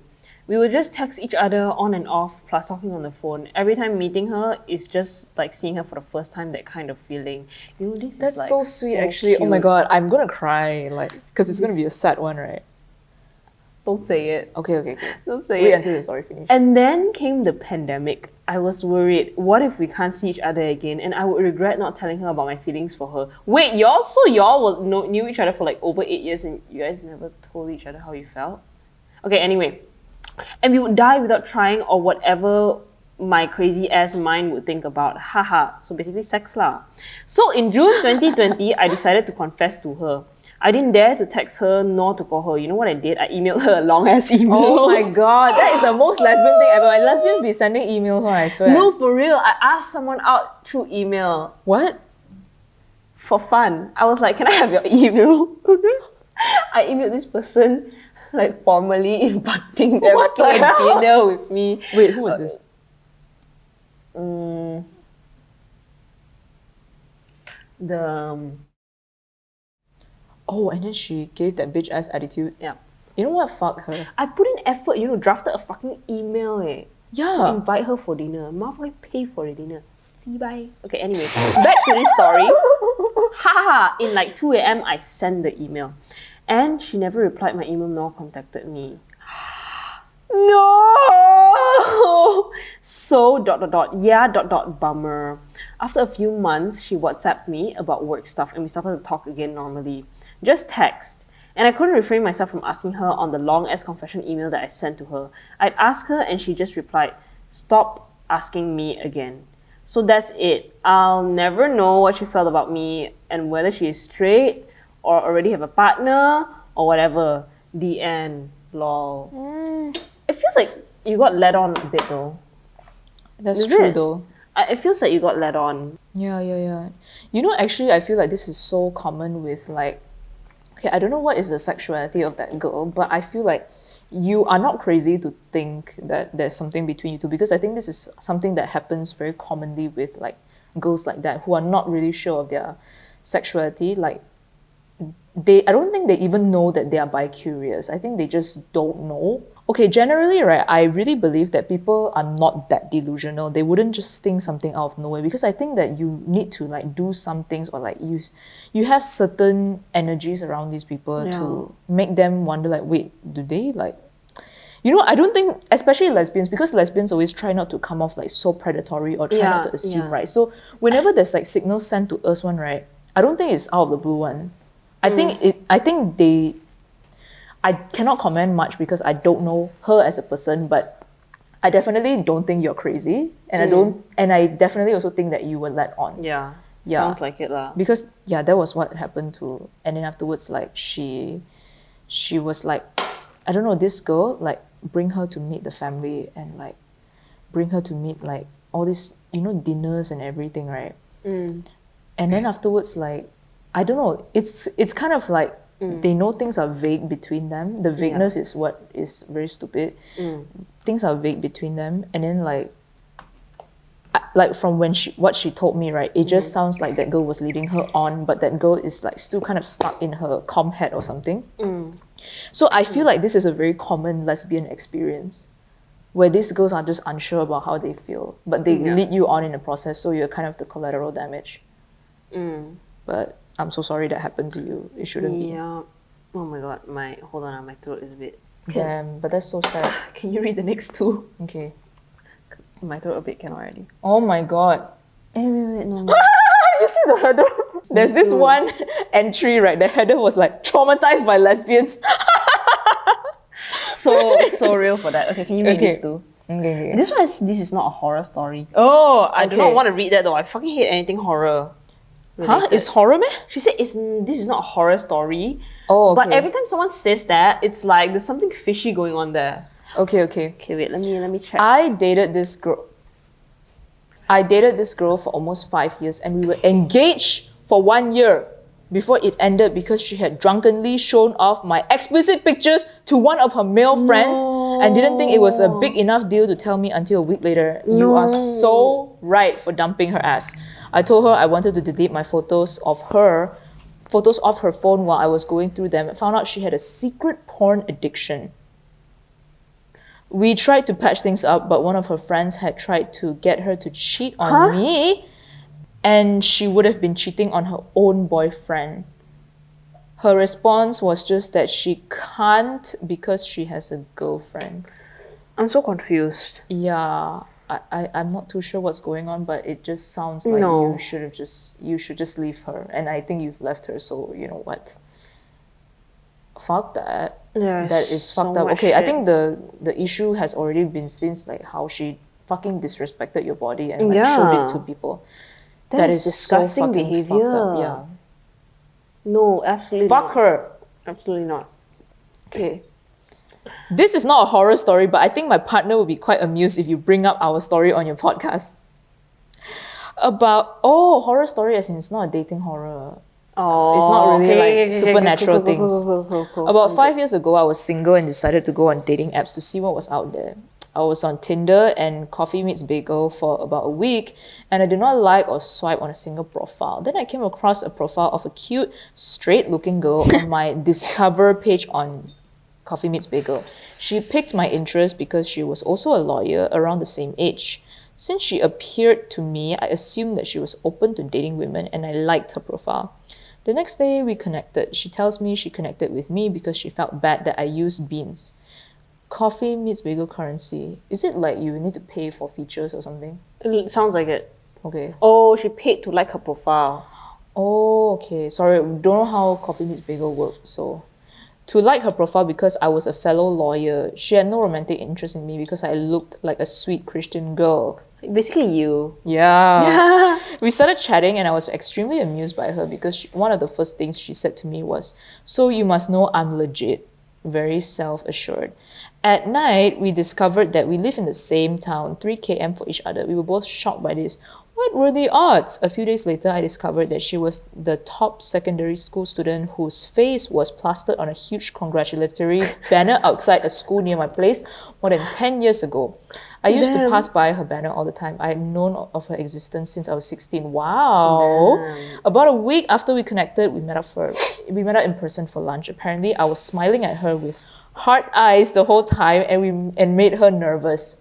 We would just text each other on and off, plus talking on the phone. Every time meeting her is just like seeing her for the first time, that kind of feeling. You know, this That's is like so sweet, actually. cute. Oh my god, I'm gonna cry, like, because it's gonna be a sad one, right? Don't say it. Okay. Don't say Wait it. until the story finishes. And then came the pandemic. I was worried. What if we can't see each other again? And I would regret not telling her about my feelings for her. Wait, y'all knew each other for like over 8 years and you guys never told each other how you felt? Okay, anyway. And we would die without trying or whatever my crazy ass mind would think about. Haha. So basically sex lah. So in June 2020, I decided to confess to her. I didn't dare to text her nor to call her. You know what I did? I emailed her a long ass email. Oh my god, that is the most lesbian thing ever. And lesbians be sending emails on, I swear. No, for real. I asked someone out through email What? for fun. I was like, can I have your email? I emailed this person like formally inviting them What to the a hell? dinner with me. Wait, who was this? Oh, and then she gave that bitch ass attitude. Yeah. You know what? Fuck her. I put in effort, drafted a fucking email to Yeah. invite her for dinner. Motherfucker pay for the dinner. See, bye. Okay, anyway, back to this story. Haha, in like 2 a.m. I sent the email. And she never replied my email nor contacted me. No! So, bummer. After a few months, she WhatsApped me about work stuff and we started to talk again normally. Just text. And I couldn't refrain myself from asking her on the long-ass confession email that I sent to her. I'd ask her and she just replied, "Stop asking me again." So that's it. I'll never know what she felt about me and whether she is straight or already have a partner or whatever. The end. Lol. It feels like you got led on a bit though. That's Is true it? though. It feels like you got led on. Yeah. You know, actually, I feel like this is so common with like, okay, I don't know what is the sexuality of that girl, but I feel like you are not crazy to think that there's something between you two, because I think this is something that happens very commonly with like girls like that who are not really sure of their sexuality. Like, I don't think they even know that they are bi-curious. I think they just don't know. Okay, generally, right, I really believe that people are not that delusional. They wouldn't just think something out of nowhere, because I think that you need to like do some things, or like you have certain energies around these people to make them wonder like, wait, do they like, I don't think, especially lesbians, because lesbians always try not to come off like so predatory or try not to assume, right? So whenever there's like signals sent to us one, right, I don't think it's out of the blue one. I cannot comment much because I don't know her as a person, but I definitely don't think you're crazy, and I definitely also think that you were led on. Yeah. Sounds like it lah. Because that was what happened to, and then afterwards like she was like, I don't know, this girl like bring her to meet the family and like bring her to meet like all these dinners and everything, right? And then afterwards like, I don't know, it's kind of like they know things are vague between them. The vagueness is what is very stupid. Things are vague between them, and then like from what she told me, right, it just sounds like that girl was leading her on, but that girl is like still kind of stuck in her com head or something. So I feel like this is a very common lesbian experience, where these girls are just unsure about how they feel, but they lead you on in the process, so you're kind of the collateral damage. But I'm so sorry that happened to you. It shouldn't be. Yeah. Oh my god, hold on, my throat is a bit. Damn, but that's so sad. Can you read the next two? Okay. My throat a bit cannot already. Oh my god. Wait, no. You see the header? There's this one entry, right? The header was like, traumatized by lesbians. So real for that. Okay, can you read Okay. this too? Okay. This is not a horror story. Oh, I do not want to read that though. I fucking hate anything horror. Huh? related. It's horror, meh? She said this is not a horror story. Oh, okay. But every time someone says that, it's like there's something fishy going on there. Okay. Okay, wait, let me check. I dated this girl. I dated this girl for almost 5 years, and we were engaged for 1 year before it ended because she had drunkenly shown off my explicit pictures to one of her male friends and didn't think it was a big enough deal to tell me until a week later. You are so right for dumping her ass. I told her I wanted to delete my photos off her phone while I was going through them and found out she had a secret porn addiction. We tried to patch things up, but one of her friends had tried to get her to cheat on me, and she would have been cheating on her own boyfriend. Her response was just that she can't because she has a girlfriend. I'm so confused. Yeah, I'm not too sure what's going on, but it just sounds like No. you should just leave her, and I think you've left her, so you know what? Fuck that. There's That is so fucked up. much Okay, I shit. think the issue has already been since like how she fucking disrespected your body and like showed it to people. That is is so disgusting fucking behavior. fucked up. Yeah. No, absolutely Fuck not. her. Absolutely not. Okay. This is not a horror story, but I think my partner will be quite amused if you bring up our story on your podcast. About horror story as in it's not a dating horror. Oh, It's not really okay, like supernatural cool, things. Cool. About 5 years ago, I was single and decided to go on dating apps to see what was out there. I was on Tinder and Coffee Meets Bagel for about a week, and I did not like or swipe on a single profile. Then I came across a profile of a cute, straight-looking girl on my Discover page on Coffee Meets Bagel. She piqued my interest because she was also a lawyer around the same age. Since she appeared to me, I assumed that she was open to dating women, and I liked her profile. The next day, we connected. She tells me she connected with me because she felt bad that I used beans. Coffee Meets Bagel currency. Is it like you need to pay for features or something? It sounds like it. Okay. Oh, she paid to like her profile. Oh, okay. Sorry, don't know how Coffee Meets Bagel works. So, to like her profile because I was a fellow lawyer. She had no romantic interest in me because I looked like a sweet Christian girl. Basically, you. Yeah. We started chatting and I was extremely amused by her because one of the first things she said to me was, "So you must know I'm legit." Very self-assured. At night, we discovered that we live in the same town, 3 km for each other. We were both shocked by this. What were the odds? A few days later, I discovered that she was the top secondary school student whose face was plastered on a huge congratulatory banner outside a school near my place more than 10 years ago. I used to pass by her banner all the time. I had known of her existence since I was 16. Wow. About a week after we connected, we met up in person for lunch. Apparently, I was smiling at her with hard eyes the whole time and made her nervous.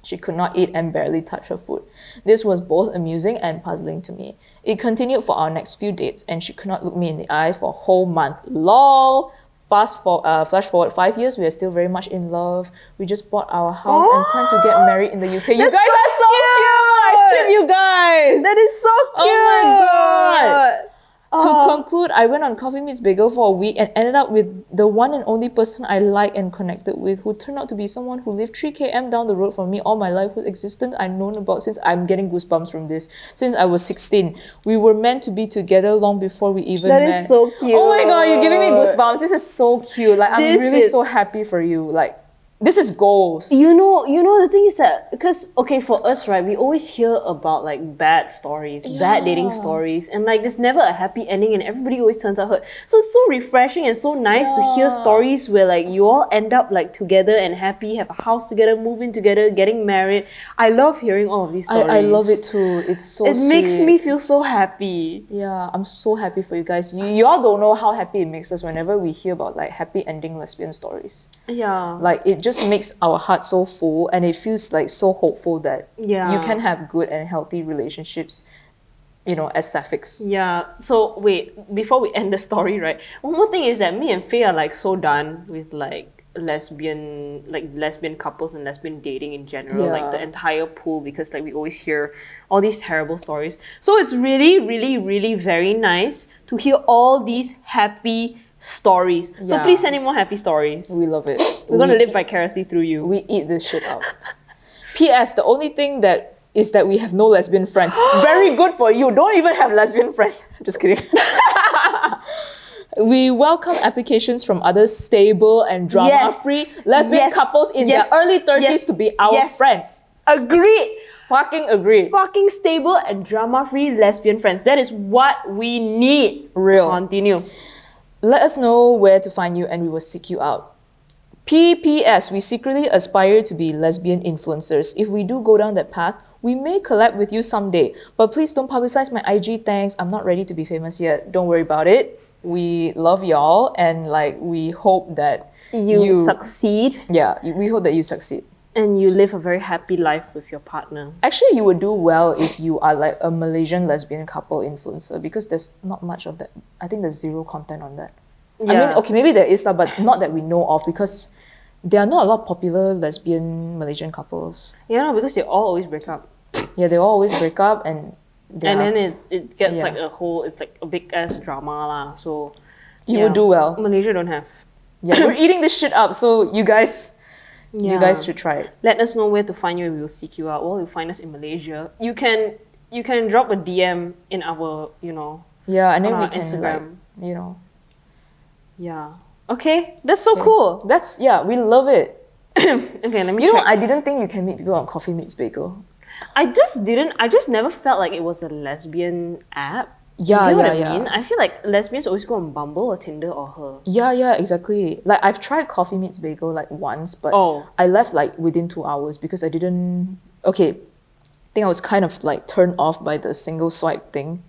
She could not eat and barely touch her food. This was both amusing and puzzling to me. It continued for our next few dates, and she could not look me in the eye for a whole month. LOL! Flash forward 5 years, we are still very much in love. We just bought our house and plan to get married in the UK. You guys are so cute! I ship you guys! That is so cute! Oh my god! To conclude, I went on Coffee Meets Bagel for a week and ended up with the one and only person I liked and connected with, who turned out to be someone who lived 3 km down the road from me all my life, whose existence I've known about since I'm getting goosebumps from this, since I was 16. We were meant to be together long before we even met. That is so cute. Oh my god, you're giving me goosebumps. This is so cute. Like, I'm This really is- so happy for you. Like, this is goals. You know, the thing is that because okay, for us, right, we always hear about like bad stories, bad dating stories, and like there's never a happy ending, and everybody always turns out hurt. So it's so refreshing and so nice to hear stories where like you all end up like together and happy, have a house together, move in together, getting married. I love hearing all of these stories. I love it too. It's so It makes sweet. me feel so happy. Yeah, I'm so happy for you guys. Y'all don't know how happy it makes us whenever we hear about like happy ending lesbian stories. Yeah. Like, it just makes our heart so full, and it feels like so hopeful that Yeah. you can have good and healthy relationships as suffix. Yeah. So wait, before we end the story, right? One more thing is that me and Faye are like so done with like lesbian couples and lesbian dating in general, like the Yeah. entire pool, because like we always hear all these terrible stories. So it's really, really, really very nice to hear all these happy stories. So Yeah. please send in more happy stories. We love it. We're gonna live vicariously through you. We eat this shit up. P.S. The only thing that is that we have no lesbian friends. Very good for you. Don't even have lesbian friends. Just kidding. We welcome applications from other stable and drama-free lesbian Yes. couples in Yes. their early 30s Yes. to be our Yes. friends. Agreed. Fucking agree. Fucking stable and drama-free lesbian friends. That is what we need. Real. Continue. Let us know where to find you and we will seek you out. PPS, we secretly aspire to be lesbian influencers. If we do go down that path, we may collab with you someday. But please don't publicize my IG, thanks. I'm not ready to be famous yet. Don't worry about it. We love y'all and like we hope that You succeed we hope that you succeed. and you live a very happy life with your partner. Actually, you would do well if you are like a Malaysian lesbian couple influencer because there's not much of that. I think there's zero content on that. I mean, okay, maybe there is stuff, but not that we know of because there are not a lot of popular lesbian Malaysian couples. Yeah, no, because they all always break up. Yeah, they all always break up and And then it gets Yeah. like it's like a big ass drama lah. So you would do well. Malaysia don't have. Yeah, we're eating this shit up, so you guys should try it. Let us know where to find you and we will seek you out. Well, you'll find us in Malaysia. You can drop a DM in our, Yeah, and then on we our can Instagram. like, Yeah. Okay, that's so cool. That's we love it. Okay, let me You know, check. I didn't think you can meet people on Coffee Meets Bagel. I just never felt like it was a lesbian app. Yeah, you know yeah, what I yeah. mean? I feel like lesbians always go on Bumble or Tinder or Her. Yeah, exactly. Like I've tried Coffee Meets Bagel like once, but I left like within 2 hours because I didn't. Okay, I think I was kind of like turned off by the single swipe thing.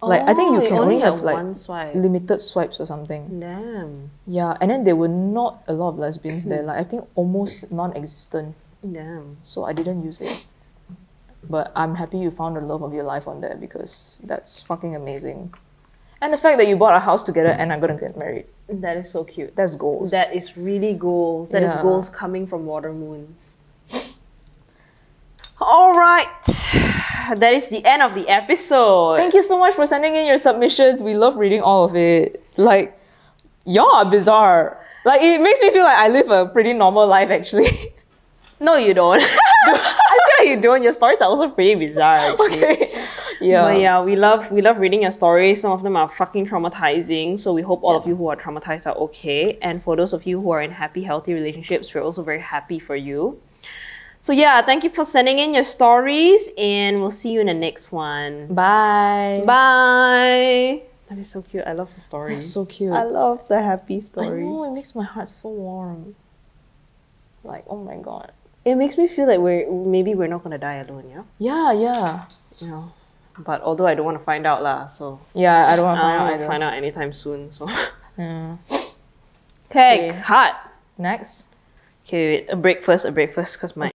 Like I think you can only have like one swipe. limited swipes or something. Damn. Yeah, and then there were not a lot of lesbians there. Like I think almost non-existent. Damn. So I didn't use it. But I'm happy you found the love of your life on there because that's fucking amazing. And the fact that you bought a house together and are gonna get married. That is so cute. That's goals. That is really goals. That is Yeah. goals coming from water moons. All right. That is the end of the episode. Thank you so much for sending in your submissions. We love reading all of it. Like, y'all are bizarre. Like, it makes me feel like I live a pretty normal life actually. No, you don't. I feel like you don't. Your stories are also pretty bizarre. Actually. Okay. Yeah. But yeah, we love reading your stories. Some of them are fucking traumatizing. So we hope all of you who are traumatized are okay. And for those of you who are in happy, healthy relationships, we're also very happy for you. So yeah, thank you for sending in your stories and we'll see you in the next one. Bye. Bye. That is so cute. I love the stories. That's so cute. I love the happy I stories. know, it makes my heart so warm. Like, oh my god. It makes me feel like we're not gonna die alone, yeah? Yeah. You know. But although I don't want to find out lah, so Yeah, I don't want to I find don't out want either. to find out anytime soon. So Yeah. okay, Okay. cut. Next. Okay, wait, a break first, because my